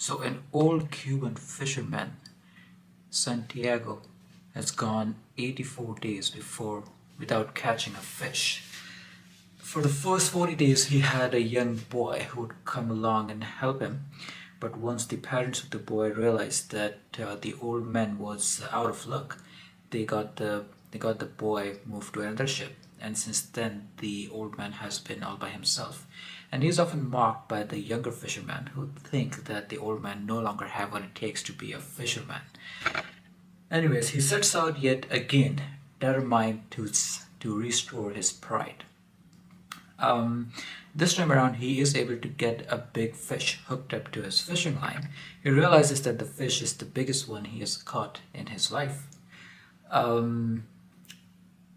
So an old Cuban fisherman, Santiago, has gone 84 days before without catching a fish. For the first 40 days, he had a young boy who would come along and help him. But once the parents of the boy realized that the old man was out of luck, they got the boy moved to another ship. And since then, the old man has been all by himself. And he is often mocked by the younger fishermen who think that the old man no longer have what it takes to be a fisherman. Anyways, he sets out yet again, determined to restore his pride. Um, this time around, he is able to get a big fish hooked up to his fishing line. He realizes that the fish is the biggest one he has caught in his life. Um,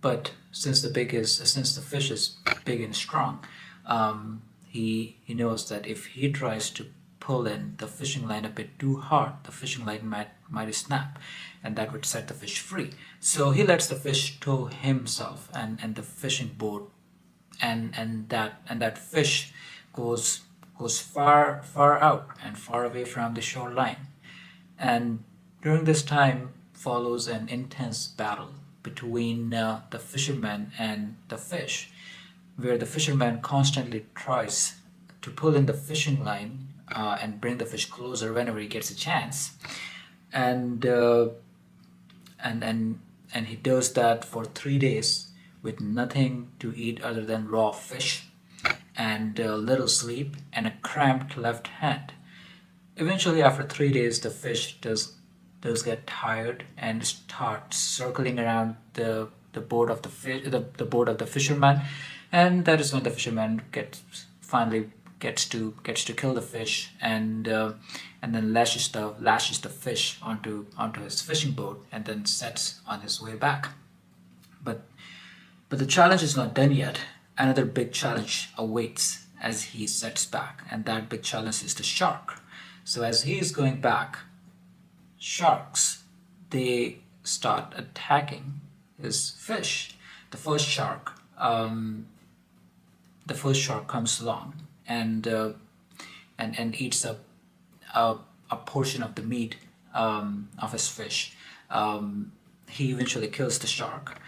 but since the fish is big and strong, he knows that if he tries to pull in the fishing line a bit too hard, the fishing line might snap, and that would set the fish free. So he lets the fish tow himself and the fishing boat, and that fish goes far out and far away from the shoreline. And during this time follows an intense battle between the fisherman and the fish, where the fisherman constantly tries to pull in the fishing line and bring the fish closer whenever he gets a chance. And and he does that for 3 days with nothing to eat other than raw fish and little sleep and a cramped left hand. Eventually, after 3 days, the fish does get tired and starts circling around the boat of the boat of the fisherman, and that is when the fisherman finally gets to kill the fish and then lashes the fish onto his fishing boat and then sets on his way back. But but the challenge is not done yet. Another big challenge awaits as he sets back, and that big challenge is the shark. So as he is going back, sharks, they start attacking his fish. The first shark, the first shark comes along and eats up a portion of the meat of his fish. He eventually kills the shark,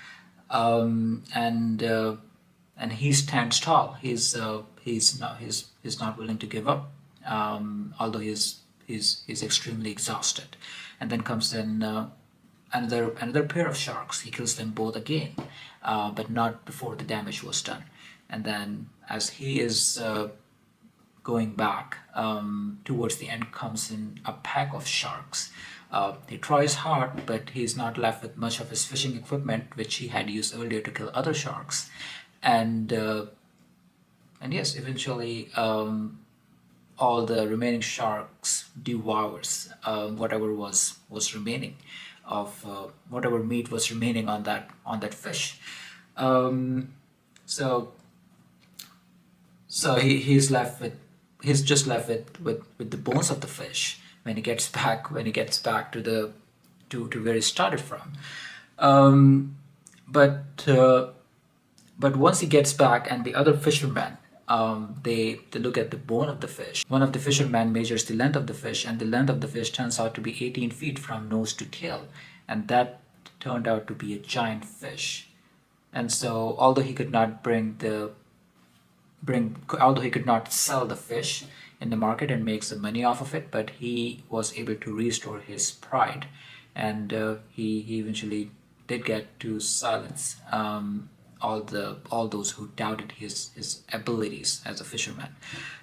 and he stands tall. He's not willing to give up, although he's extremely exhausted. And then comes another pair of sharks. He kills them both again, but not before the damage was done. And then as he is going back towards the end, comes in a pack of sharks. He tries hard, but he's not left with much of his fishing equipment, which he had used earlier to kill other sharks. And and yes, eventually all the remaining sharks devours whatever was remaining of whatever meat was remaining on that fish. Um, so so he's just left with the bones of the fish when he gets back to where he started from. Um, but uh, but once he gets back and the other fishermen, they look at the bone of the fish. One of the fishermen measures the length of the fish, and the length of the fish turns out to be 18 feet from nose to tail, and that turned out to be a giant fish. And so, although he could not sell the fish in the market and make some money off of it, but he was able to restore his pride, and he eventually did get to silence all those who doubted his abilities as a fisherman.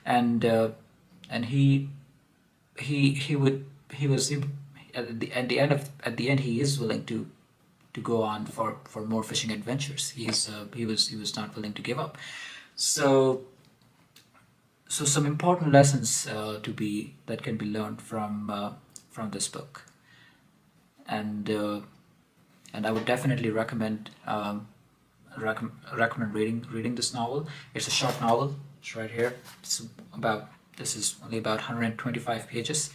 And uh, and he was at the end he is willing to go on for more fishing adventures. He was not willing to give up. So some important lessons that can be learned from this book, and I would definitely recommend reading this novel. It's a short novel. It's right here. This is only about 125 pages,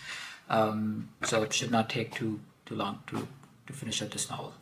so it should not take too long to finish up this novel.